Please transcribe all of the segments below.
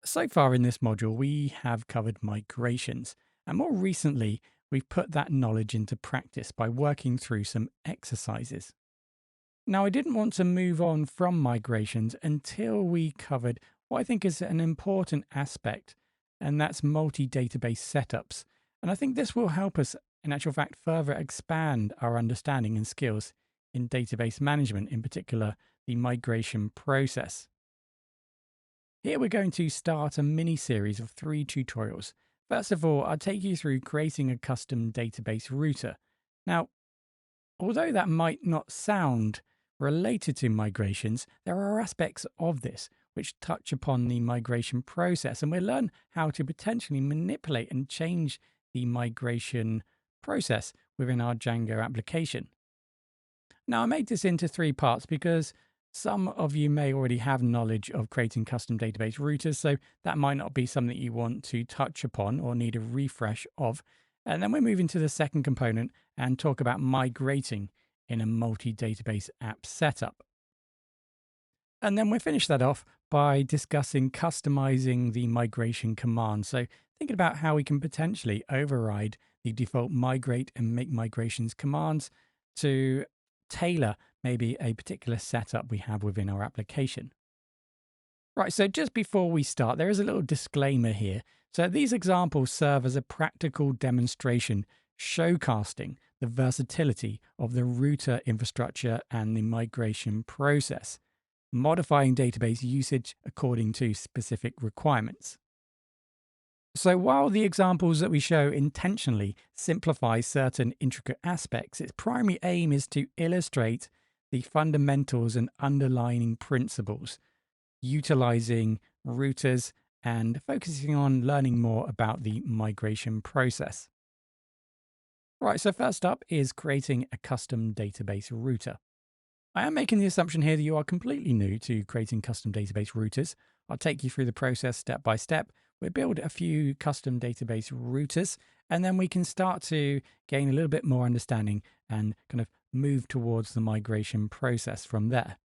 So far in this module, we have covered migrations, and more recently, we've put that knowledge into practice by working through some exercises. Now, I didn't want to move on from migrations until we covered what I think is an important aspect, and that's multi database setups. And I think this will help us, in actual fact, further expand our understanding and skills in database management, in particular, the migration process. Here we're going to start a mini series of 3 tutorials. First of all, I'll take you through creating a custom database router. Now, although that might not sound related to migrations, there are aspects of this which touch upon the migration process, and we'll learn how to potentially manipulate and change the migration process within our Django application. Now, I made this into 3 parts because some of you may already have knowledge of creating custom database routers, so that might not be something you want to touch upon or need a refresh of. And then we're moving to the second component and talk about migrating in a multi-database app setup. And then we'll finish that off by discussing customizing the migration command. So thinking about how we can potentially override the default migrate and make migrations commands to tailor maybe a particular setup we have within our application. Right, so just before we start, there is a little disclaimer here. So these examples serve as a practical demonstration showcasing the versatility of the router infrastructure and the migration process, modifying database usage according to specific requirements. So while the examples that we show intentionally simplify certain intricate aspects, its primary aim is to illustrate the fundamentals and underlying principles, utilizing routers and focusing on learning more about the migration process. Right, so first up is creating a custom database router. I am making the assumption here that you are completely new to creating custom database routers. I'll take you through the process step by step. We'll build a few custom database routers, and then we can start to gain a little bit more understanding and kind of move towards the migration process from there.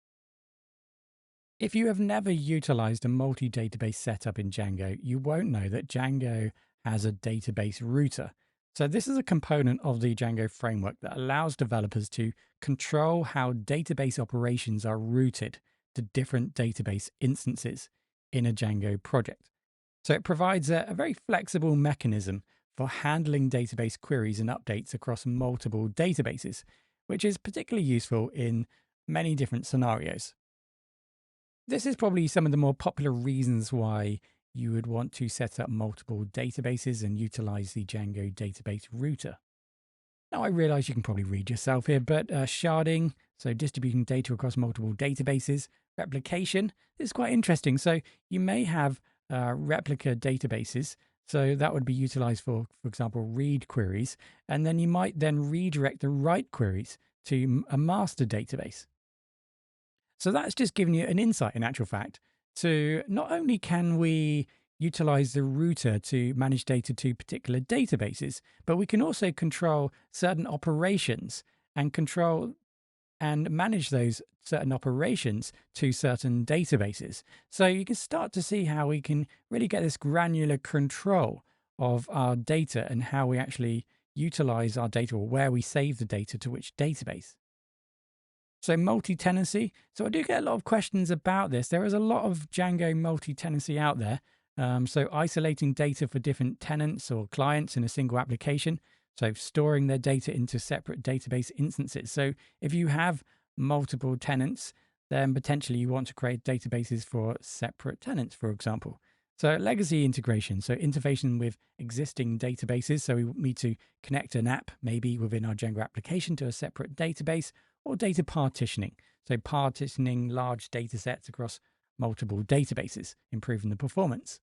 If you have never utilized a multi-database setup in Django, you won't know that Django has a database router. So this is a component of the Django framework that allows developers to control how database operations are routed to different database instances in a Django project. So it provides a very flexible mechanism for handling database queries and updates across multiple databases, which is particularly useful in many different scenarios. This is probably some of the more popular reasons why you would want to set up multiple databases and utilize the Django database router. Now, I realize you can probably read yourself here, but sharding, so distributing data across multiple databases, replication, this is quite interesting. So you may have replica databases. So that would be utilized for example, read queries. And then you might then redirect the write queries to a master database. So that's just giving you an insight, in actual fact, to not only can we utilize the router to manage data to particular databases, but we can also control certain operations and control and manage those certain operations to certain databases. So you can start to see how we can really get this granular control of our data and how we actually utilize our data or where we save the data to which database. So multi-tenancy. So I do get a lot of questions about this. There is a lot of Django multi-tenancy out there. So isolating data for different tenants or clients in a single application. So storing their data into separate database instances. So if you have multiple tenants, then potentially you want to create databases for separate tenants, for example. So legacy integration, so interfacing with existing databases. So we need to connect an app maybe within our Django application to a separate database, or data partitioning. So partitioning large data sets across multiple databases, improving the performance.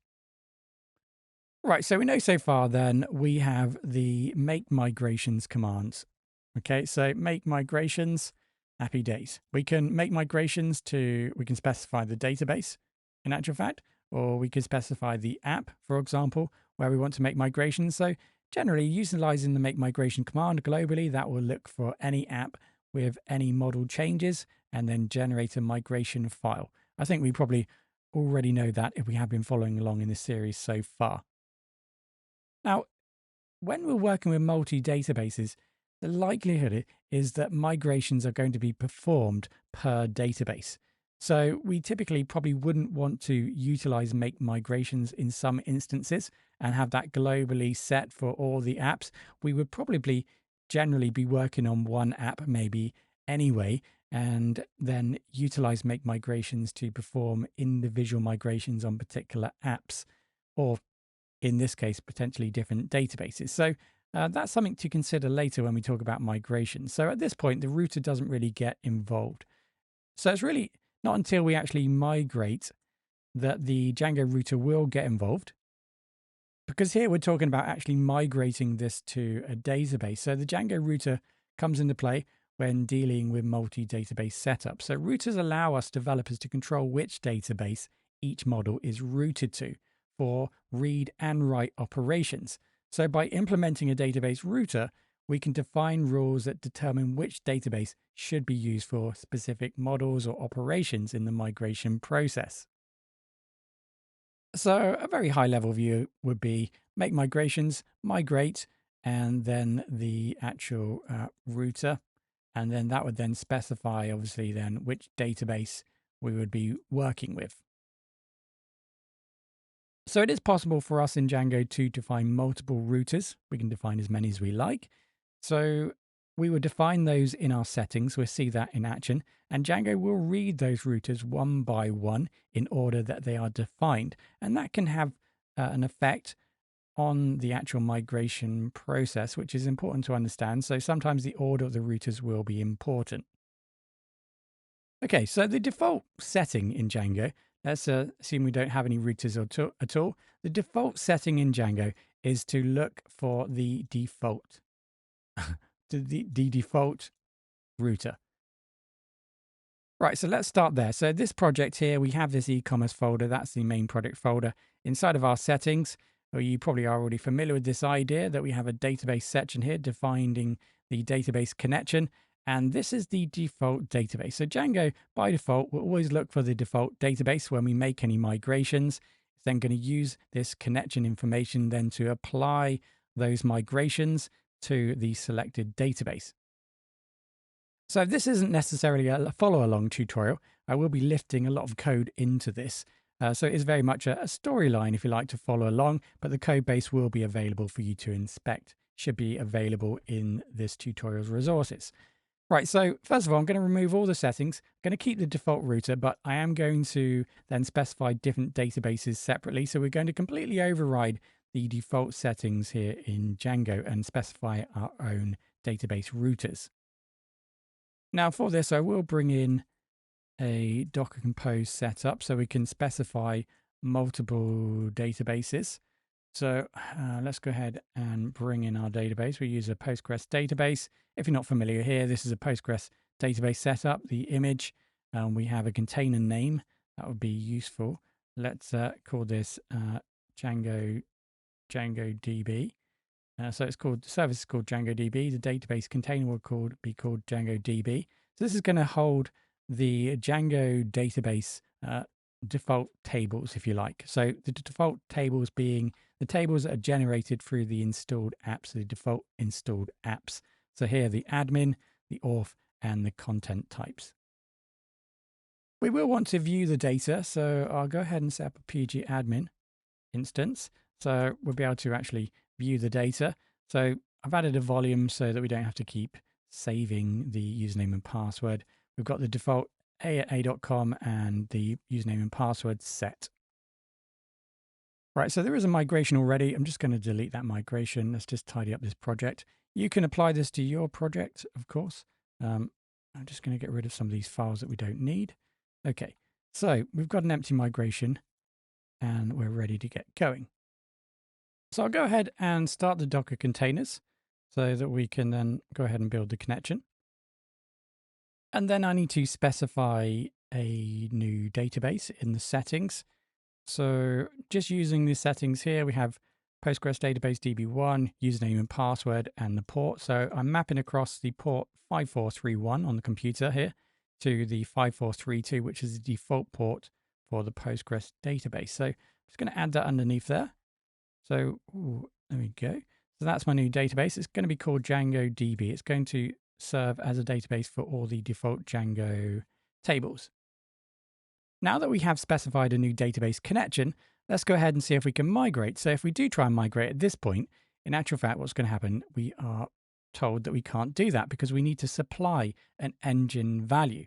Right, so we know so far then we have the make migrations commands. Okay, so make migrations, happy days. We can make migrations we can specify the database in actual fact, or we could specify the app, for example, where we want to make migrations. So generally utilizing the make migration command globally, that will look for any app with any model changes and then generate a migration file. I think we probably already know that if we have been following along in this series so far. Now, when we're working with multi-databases, the likelihood is that migrations are going to be performed per database. So we typically probably wouldn't want to utilize make migrations in some instances and have that globally set for all the apps. We would probably generally be working on one app maybe anyway, and then utilize make migrations to perform individual migrations on particular apps, or in this case, potentially different databases. So that's something to consider later when we talk about migration. So at this point, the router doesn't really get involved. So it's really not until we actually migrate that the Django router will get involved, because here we're talking about actually migrating this to a database. So the Django router comes into play when dealing with multi-database setup. So routers allow us developers to control which database each model is routed to for read and write operations. So by implementing a database router, we can define rules that determine which database should be used for specific models or operations in the migration process. So a very high level view would be make migrations, migrate, and then the actual router. And then that would then specify, obviously, then which database we would be working with. So it is possible for us in Django to define multiple routers. We can define as many as we like. So we would define those in our settings. We'll see that in action. And Django will read those routers one by one in order that they are defined. And that can have an effect on the actual migration process, which is important to understand. So sometimes the order of the routers will be important. Okay, so the default setting in Django, let's assume we don't have any routers at all. The default setting in Django is to look for the default, the default router. Right, so let's start there. So this project here, we have this e-commerce folder. That's the main project folder. Inside of our settings, well, you probably are already familiar with this idea that we have a database section here defining the database connection. And this is the default database. So Django, by default, will always look for the default database when we make any migrations. It's then going to use this connection information then to apply those migrations to the selected database. So this isn't necessarily a follow-along tutorial. I will be lifting a lot of code into this. So it is very much a storyline if you like to follow along, but the code base will be available for you to inspect. Should be available in this tutorial's resources. Right, so first of all, I'm going to remove all the settings. I'm going to keep the default router, but I am going to then specify different databases separately. So we're going to completely override the default settings here in Django and specify our own database routers. Now for this, I will bring in a Docker Compose setup so we can specify multiple databases. So let's go ahead and bring in our database. We use a Postgres database. If you're not familiar here, this is a Postgres database setup. The image, we have a container name. That would be useful. Let's call this Django DB. So it's called, the service is called Django DB. The database container will be called Django DB. So this is going to hold the Django database default tables, if you like. So the default tables being the tables that are generated through the installed apps, the default installed apps. So here the admin, the auth, and the content types. We will want to view the data. So I'll go ahead and set up a PG admin instance. So we'll be able to actually view the data. So I've added a volume so that we don't have to keep saving the username and password. We've got the default a@a.com and the username and password set. Right, so there is a migration already. I'm just going to delete that migration. Let's just tidy up this project. You can apply this to your project, of course. I'm just going to get rid of some of these files that we don't need. Okay, so we've got an empty migration and we're ready to get going. So I'll go ahead and start the Docker containers so that we can then go ahead and build the connection. And then I need to specify a new database in the settings. So just using the settings here, we have Postgres database DB1, username and password, and the port. So I'm mapping across the port 5431 on the computer here to the 5432, which is the default port for the Postgres database. So I'm just going to add that underneath there. So there we go. So that's my new database. It's going to be called Django DB. It's going to serve as a database for all the default Django tables. Now that we have specified a new database connection, let's go ahead and see if we can migrate. So if we do try and migrate at this point, in actual fact, what's going to happen, we are told that we can't do that because we need to supply an engine value.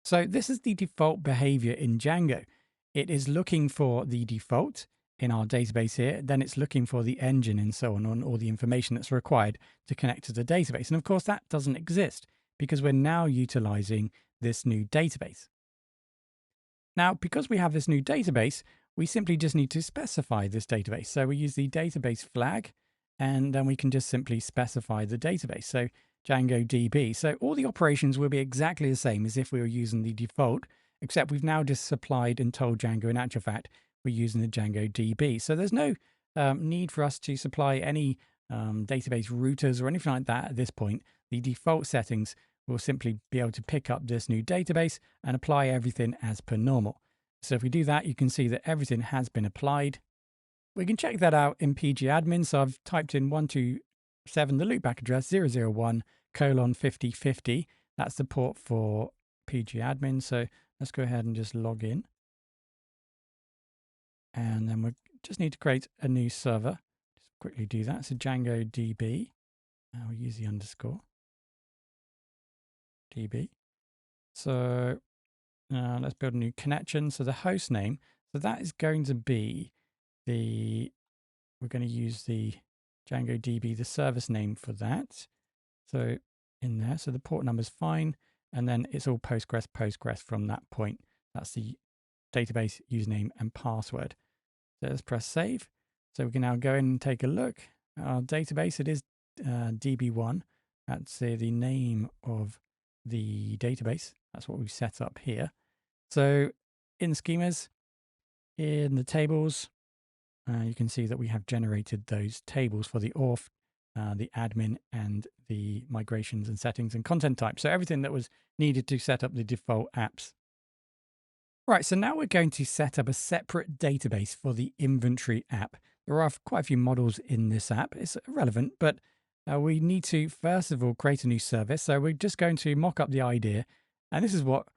So this is the default behavior in Django. It is looking for the default in our database here, then it's looking for the engine and so on all the information that's required to connect to the database. And of course, that doesn't exist because we're now utilizing this new database. Now, because we have this new database, we simply just need to specify this database. So we use the database flag, and then we can just simply specify the database. So Django DB. So all the operations will be exactly the same as if we were using the default, except we've now just supplied and told Django, in actual fact, we're using the Django DB. So there's no need for us to supply any database routers or anything like that at this point. The default settings will simply be able to pick up this new database and apply everything as per normal. So if we do that, you can see that everything has been applied. We can check that out in pgadmin. So I've typed in 127, the loopback address 001:5050. That's the port for pgadmin. So let's go ahead and just log in. And then we just need to create a new server. Just quickly do that. So Django DB. We'll use the underscore DB. So let's build a new connection. So the host name, so that is going to be we're going to use the Django DB, the service name for that. So in there, so the port number is fine. And then it's all Postgres from that point. That's the database username and password. So let's press save. So we can now go in and take a look at our database. It is DB1. That's the name of the database. That's what we've set up here. So in the schemas, in the tables, you can see that we have generated those tables for the auth, the admin, and the migrations and settings and content type. So everything that was needed to set up the default apps. Right, so now we're going to set up a separate database for the inventory app. There are quite a few models in this app. It's relevant, but we need to, first of all, create a new service. So we're just going to mock up the idea. And this is what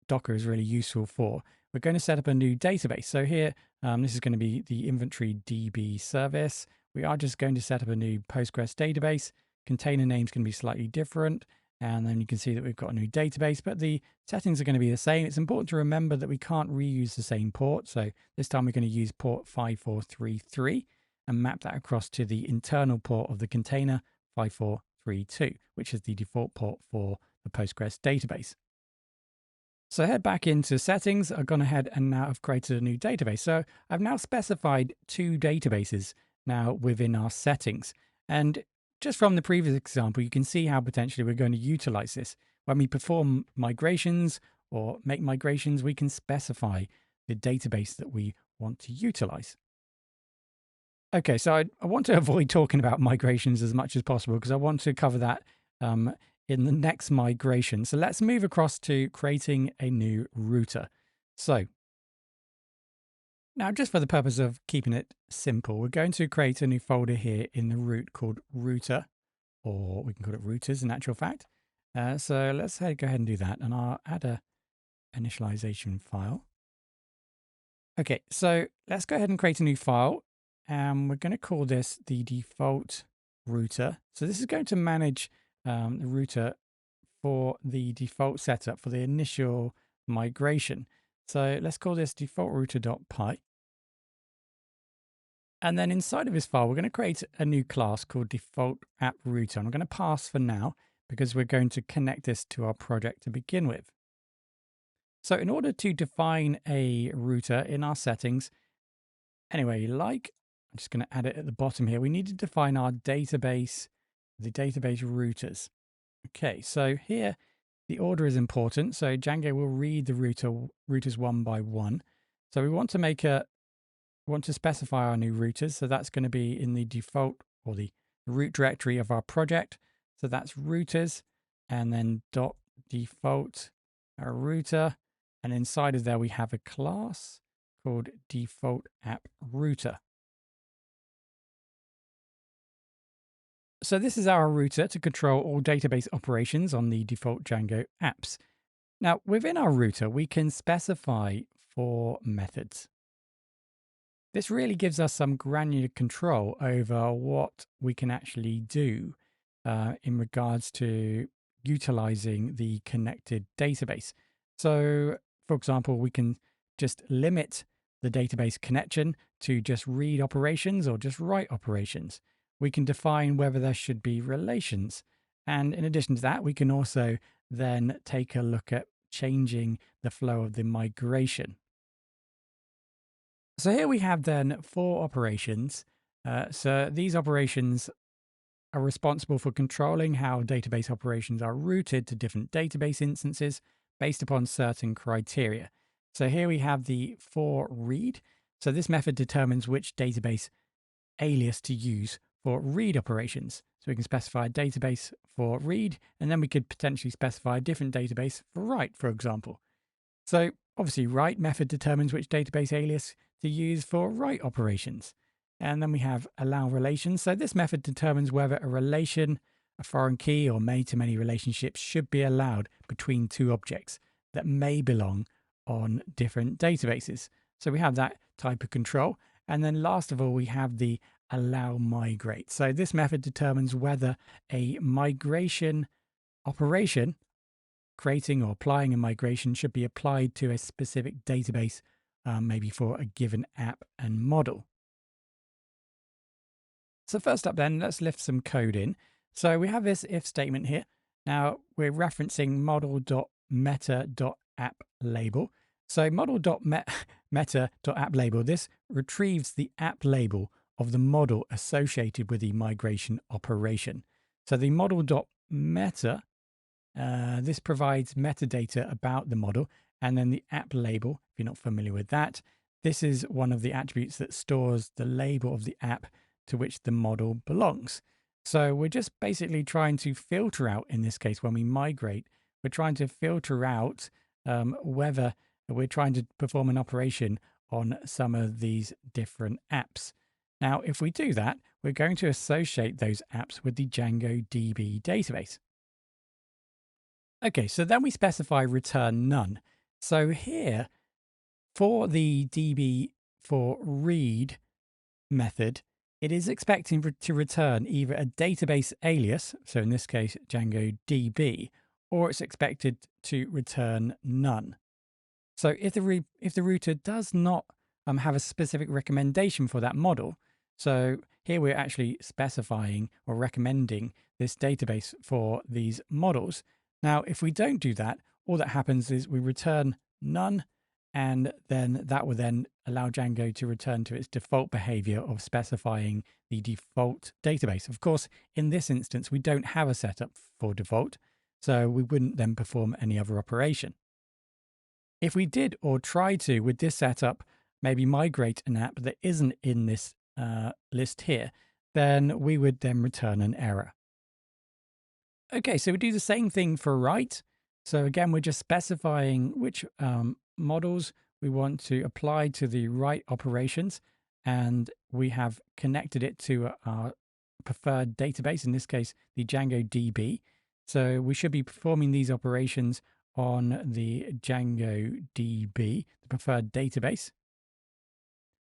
Docker is really useful for. We're going to set up a new database. So here, this is going to be the inventory DB service. We are just going to set up a new Postgres database. Container name's going to be slightly different. And then you can see that we've got a new database, but the settings are going to be the same. It's important to remember that we can't reuse the same port. So this time we're going to use port 5433 and map that across to the internal port of the container 5432, which is the default port for the Postgres database. So head back into settings. I've gone ahead and now I've created a new database. So I've now specified two databases now within our settings. And just from the previous example, you can see how potentially we're going to utilize this. When we perform migrations or make migrations, we can specify the database that we want to utilize. Okay, so I want to avoid talking about migrations as much as possible because I want to cover that in the next migration. So let's move across to creating a new router. So now, just for the purpose of keeping it simple, we're going to create a new folder here in the root called router, or we can call it routers in actual fact. So let's go ahead and do that. And I'll add a initialization file. Okay, so let's go ahead and create a new file. And we're going to call this the default router. So this is going to manage the router for the default setup for the initial migration. So let's call this default router.py. And then inside of this file, we're going to create a new class called default app router. And I'm going to pass for now because we're going to connect this to our project to begin with. So in order to define a router in our settings, anyway you like, I'm just going to add it at the bottom here. We need to define our database, the database routers. Okay, so here the order is important. So Django will read the routers one by one. So we want to specify our new routers. So that's going to be in the default or the root directory of our project. So that's routers and then .default router. And inside of there, we have a class called default app router. So this is our router to control all database operations on the default Django apps. Now, within our router, we can specify 4 methods. This really gives us some granular control over what we can actually do in regards to utilizing the connected database. So, for example, we can just limit the database connection to just read operations or just write operations. We can define whether there should be relations. And in addition to that, we can also then take a look at changing the flow of the migration. So here we have then 4 operations. So these operations are responsible for controlling how database operations are routed to different database instances based upon certain criteria. So here we have the for read. So this method determines which database alias to use for read operations. So we can specify a database for read, and then we could potentially specify a different database for write, for example. So obviously write method determines which database alias to use for write operations. And then we have allow relations. So this method determines whether a relation, a foreign key, or many-to-many relationships should be allowed between 2 objects that may belong on different databases. So we have that type of control. And then last of all, we have the allow migrate. So this method determines whether a migration operation, creating or applying a migration, should be applied to a specific database, maybe for a given app and model. So first up then, let's lift some code in. So we have this if statement here. Now we're referencing model.meta.appLabel. So model.meta.appLabel, this retrieves the app label of the model associated with the migration operation. So the model.meta, this provides metadata about the model, and then the app label, if you're not familiar with that, this is one of the attributes that stores the label of the app to which the model belongs. So we're just basically trying to filter out, in this case, when we migrate, we're trying to filter out whether we're trying to perform an operation on some of these different apps. Now, if we do that, we're going to associate those apps with the Django DB database. Okay, so then we specify return none. So here, for the DB for read method, it is expecting to return either a database alias, so in this case Django DB, or it's expected to return none. So if the router does not have a specific recommendation for that model, so here we're actually specifying or recommending this database for these models. Now, if we don't do that, all that happens is we return none, and then that will then allow Django to return to its default behavior of specifying the default database. Of course, in this instance, we don't have a setup for default, so we wouldn't then perform any other operation. If we did or try to, with this setup, maybe migrate an app that isn't in this list here, then we would then return an error. Okay, so we do the same thing for write. So again, we're just specifying which models we want to apply to the write operations, and we have connected it to our preferred database, in this case, the Django DB. So we should be performing these operations on the Django DB, the preferred database.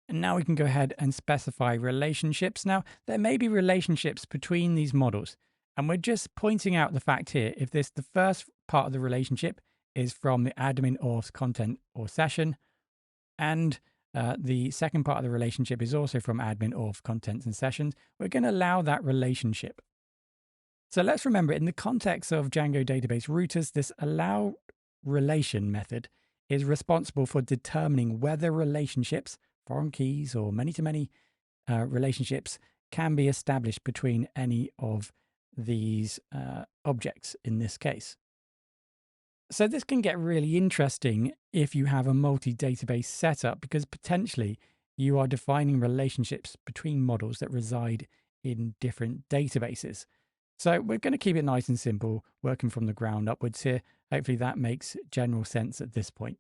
And now we can go ahead and specify relationships. Now, there may be relationships between these models, and we're just pointing out the fact here, if the first part of the relationship is from the admin auth content or session, and the second part of the relationship is also from admin auth contents and sessions, we're going to allow that relationship. So let's remember, in the context of Django database routers, this allow relation method is responsible for determining whether relationships, foreign keys or many-to-many relationships, can be established between any of these objects in this case. So this can get really interesting if you have a multi-database setup, because potentially you are defining relationships between models that reside in different databases. So we're going to keep it nice and simple, working from the ground upwards here. Hopefully that makes general sense at this point.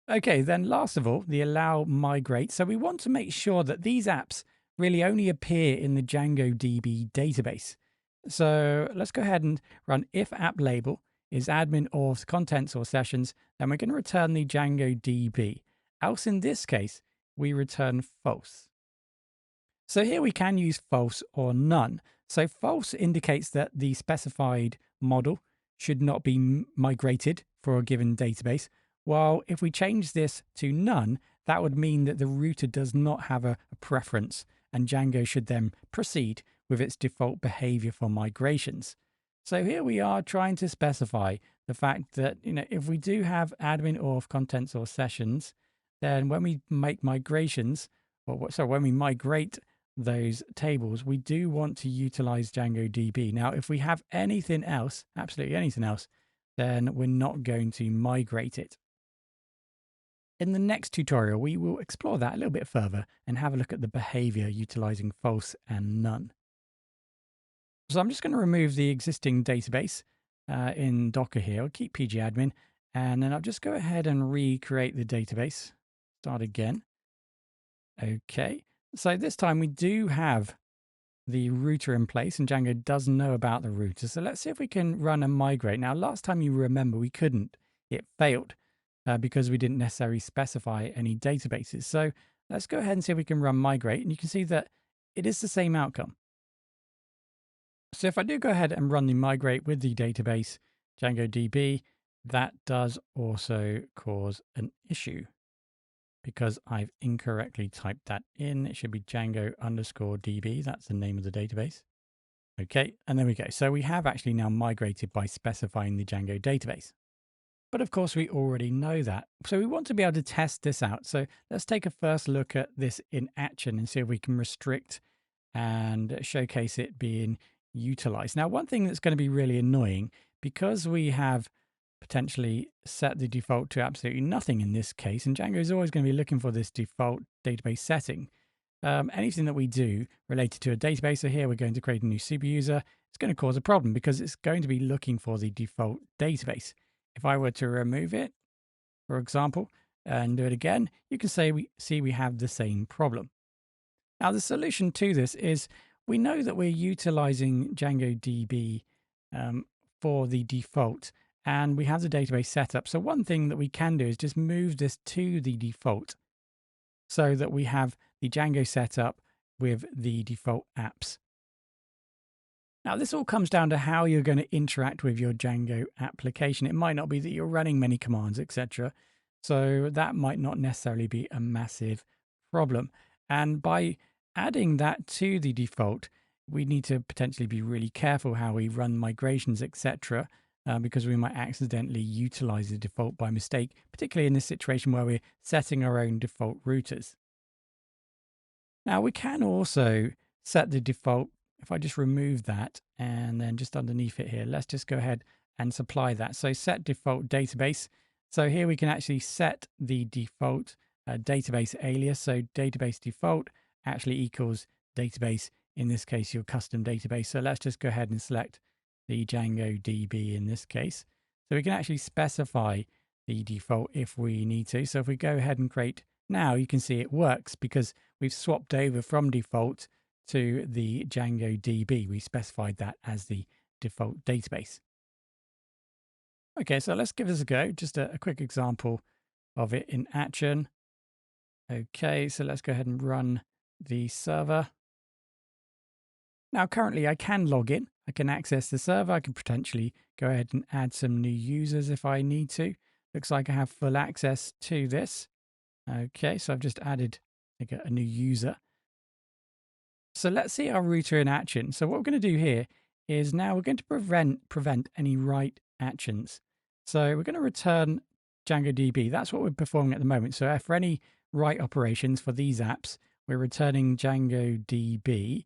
Okay, then last of all, the allow migrate. So we want to make sure that these apps really only appear in the Django DB database. So let's go ahead and run if app label is admin auth contents or sessions, then we're going to return the Django DB. Else in this case, we return false. So here we can use false or none. So false indicates that the specified model should not be migrated for a given database, while if we change this to none, that would mean that the router does not have a preference and Django should then proceed with its default behavior for migrations. So here we are trying to specify the fact that, if we do have admin auth contents or sessions, then when we make migrations, when we migrate those tables, we do want to utilize Django DB. Now, if we have anything else, absolutely anything else, then we're not going to migrate it. In the next tutorial, we will explore that a little bit further and have a look at the behavior utilizing false and none. So I'm just going to remove the existing database in Docker here. I'll keep pgadmin, and then I'll just go ahead and recreate the database. Start again. Okay, so this time we do have the router in place and Django does know about the router. So let's see if we can run and migrate. Now, last time you remember we couldn't. It failed because we didn't necessarily specify any databases. So let's go ahead and see if we can run migrate, and you can see that it is the same outcome. So if I do go ahead and run the migrate with the database Django DB, that does also cause an issue because I've incorrectly typed that in. It should be Django_DB. That's the name of the database. Okay, and there we go. So we have actually now migrated by specifying the Django database. But of course, we already know that. So we want to be able to test this out. So let's take a first look at this in action and see if we can restrict and showcase it being utilized. Now, one thing that's going to be really annoying, because we have potentially set the default to absolutely nothing in this case, and Django is always going to be looking for this default database setting. Anything that we do related to a database, so here we're going to create a new super user, it's going to cause a problem because it's going to be looking for the default database. If I were to remove it, for example, and do it again, you can see we have the same problem. Now, the solution to this is we know that we're utilizing Django DB for the default, and we have the database set up. So one thing that we can do is just move this to the default so that we have the Django set up with the default apps. Now, this all comes down to how you're going to interact with your Django application. It might not be that you're running many commands, etc. So that might not necessarily be a massive problem. And by adding that to the default, we need to potentially be really careful how we run migrations, etc. Because we might accidentally utilize the default by mistake, particularly in this situation where we're setting our own default routers. Now, we can also set the default. If I just remove that and then just underneath it here, let's just go ahead and supply that. So set default database. So here we can actually set the default database alias. So database default actually equals database, in this case, your custom database. So let's just go ahead and select the Django DB in this case. So we can actually specify the default if we need to. So if we go ahead and create now, you can see it works because we've swapped over from default to the Django DB. We specified that as the default database. Okay, so let's give this a go. Just a quick example of it in action. Okay, so let's go ahead and run the server. Now, currently I can log in. I can access the server. I can potentially go ahead and add some new users if I need to. Looks like I have full access to this. Okay, so I've just added a new user. So let's see our router in action. So what we're going to do here is now we're going to prevent any write actions. So we're going to return Django DB. That's what we're performing at the moment. So for any write operations for these apps, we're returning Django DB.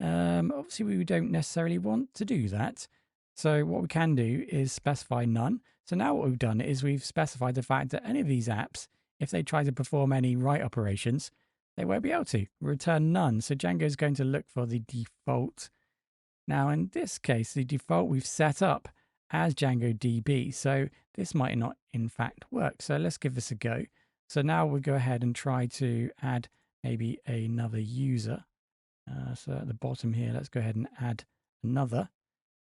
Obviously, we don't necessarily want to do that. So what we can do is specify none. So now what we've done is we've specified the fact that any of these apps, if they try to perform any write operations, they won't be able to. Return none. So Django is going to look for the default. Now, in this case, the default we've set up as Django DB. So this might not, in fact, work. So let's give this a go. So now we'll go ahead and try to add maybe another user. So at the bottom here, let's go ahead and add another.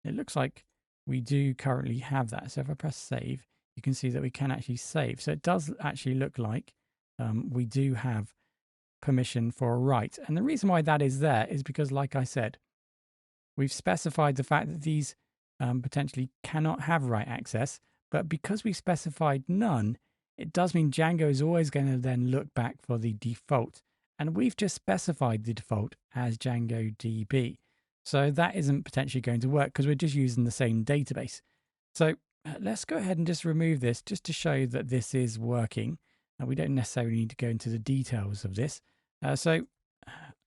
It looks like we do currently have that. So if I press save, you can see that we can actually save. So it does actually look like we do have permission for a write. And the reason why that is there is because, like I said, we've specified the fact that these potentially cannot have write access. But because we specified none, it does mean Django is always going to then look back for the default. And we've just specified the default as Django DB. So that isn't potentially going to work because we're just using the same database. So let's go ahead and just remove this just to show that this is working. We don't necessarily need to go into the details of this. So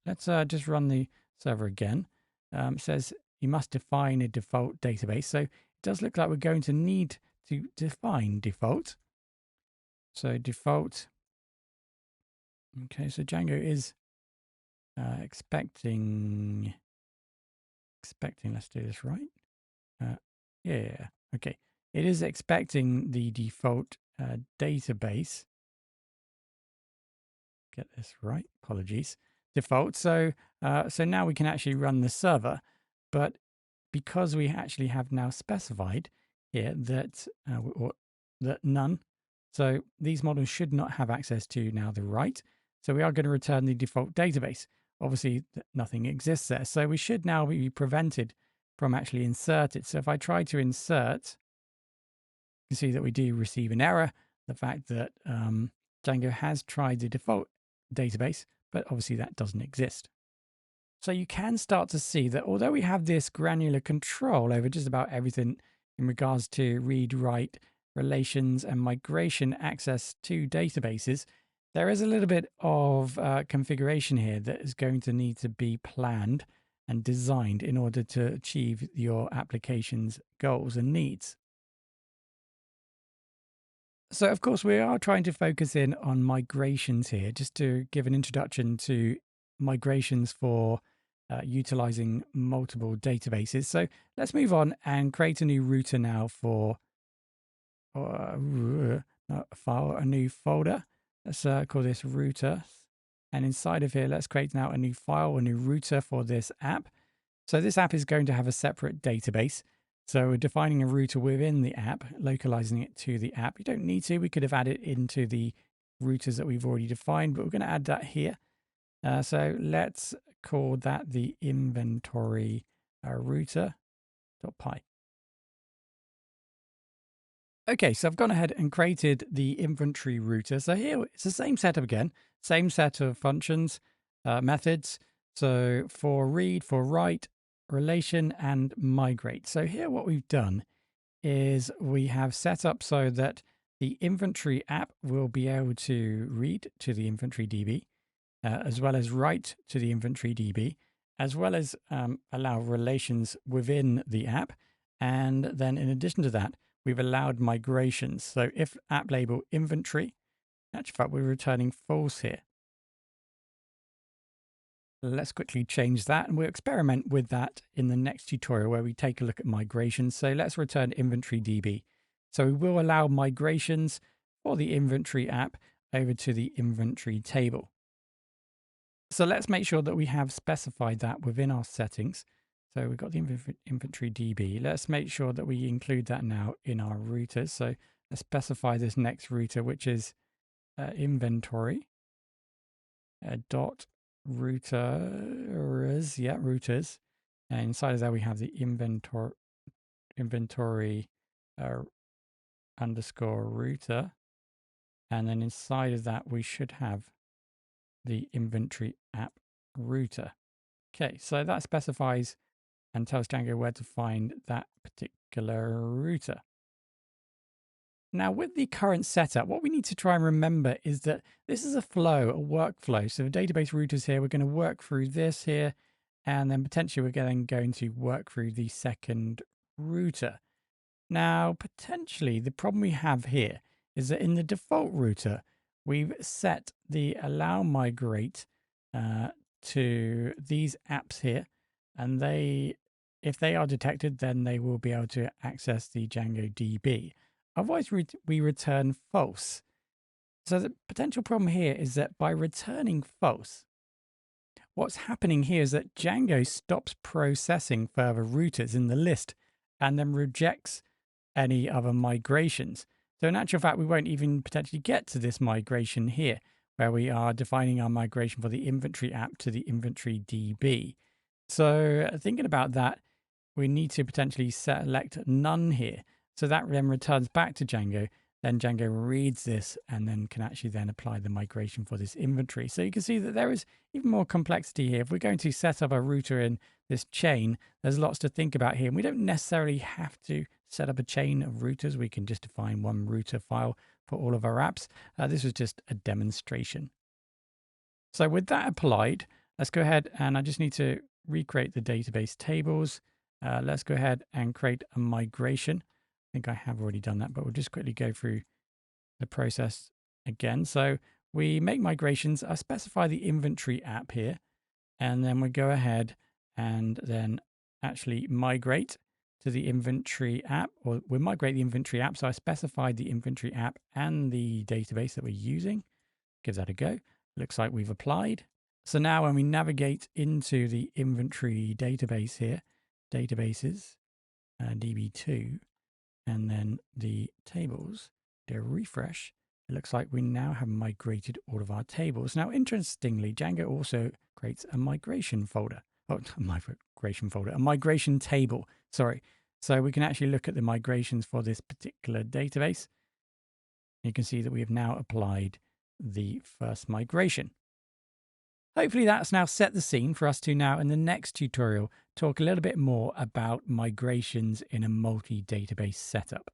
let's just run the server again. It says you must define a default database. So it does look like we're going to need to define default. So default. Okay, so Django is expecting, let's do this right. Yeah, okay. It is expecting the default database. Get this right, apologies. Default. So now we can actually run the server, but because we actually have now specified here that that none, so these models should not have access to now the write. So we are going to return the default database. Obviously, nothing exists there. So we should now be prevented from actually inserted. So if I try to insert, you can see that we do receive an error. The fact that Django has tried the default database, but obviously that doesn't exist. So you can start to see that although we have this granular control over just about everything in regards to read, write, relations, and migration access to databases, there is a little bit of configuration here that is going to need to be planned and designed in order to achieve your application's goals and needs. So, of course, we are trying to focus in on migrations here, just to give an introduction to migrations for utilizing multiple databases. So let's move on and create a new router now for a new folder. Let's call this router. And inside of here, let's create now a new file, a new router for this app. So this app is going to have a separate database. So we're defining a router within the app, localizing it to the app. You don't need to. We could have added it into the routers that we've already defined, but we're going to add that here. So let's call that the inventory router.py. Okay, so I've gone ahead and created the inventory router. So here it's the same setup again, same set of functions, methods. So for read, for write, relation, and migrate. So here what we've done is we have set up so that the inventory app will be able to read to the inventory DB, as well as write to the inventory DB, as well as allow relations within the app. And then in addition to that, we've allowed migrations. So if app label inventory, in actual fact, we're returning false here. Let's quickly change that, and we'll experiment with that in the next tutorial where we take a look at migrations. So let's return inventory DB. So we will allow migrations for the inventory app over to the inventory table. So let's make sure that we have specified that within our settings. So we've got the inventory DB. Let's make sure that we include that now in our routers. So let's specify this next router, which is inventory dot routers. Yeah, routers. And inside of that, we have the inventory underscore router. And then inside of that, we should have the inventory app router. Okay, so that specifies and tells Django where to find that particular router. Now, with the current setup, what we need to try and remember is that this is a flow, a workflow. So the database routers here, we're going to work through this here, and then potentially we're going to work through the second router. Now, potentially the problem we have here is that in the default router, we've set the allow migrate to these apps here, and if they are detected, then they will be able to access the Django DB. Otherwise, we return false. So the potential problem here is that by returning false, what's happening here is that Django stops processing further routers in the list and then rejects any other migrations. So in actual fact, we won't even potentially get to this migration here, where we are defining our migration for the inventory app to the inventory DB. So thinking about that, we need to potentially select none here. So that then returns back to Django. Then Django reads this and then can actually then apply the migration for this inventory. So you can see that there is even more complexity here. If we're going to set up a router in this chain, there's lots to think about here. And we don't necessarily have to set up a chain of routers. We can just define one router file for all of our apps. This was just a demonstration. So with that applied, let's go ahead and I just need to recreate the database tables. Let's go ahead and create a migration. I think I have already done that, but we'll just quickly go through the process again. So we make migrations. I specify the inventory app here, and then we go ahead and then actually migrate to the inventory app, or we migrate the inventory app. So I specified the inventory app and the database that we're using. Give that a go. Looks like we've applied. So now when we navigate into the inventory database here, databases, DB2, and then the tables, do a refresh. It looks like we now have migrated all of our tables. Now, interestingly, Django also creates a migration folder. Oh, a migration folder, a migration table, sorry. So we can actually look at the migrations for this particular database. You can see that we have now applied the first migration. Hopefully that's now set the scene for us to now in the next tutorial talk a little bit more about migrations in a multi-database setup.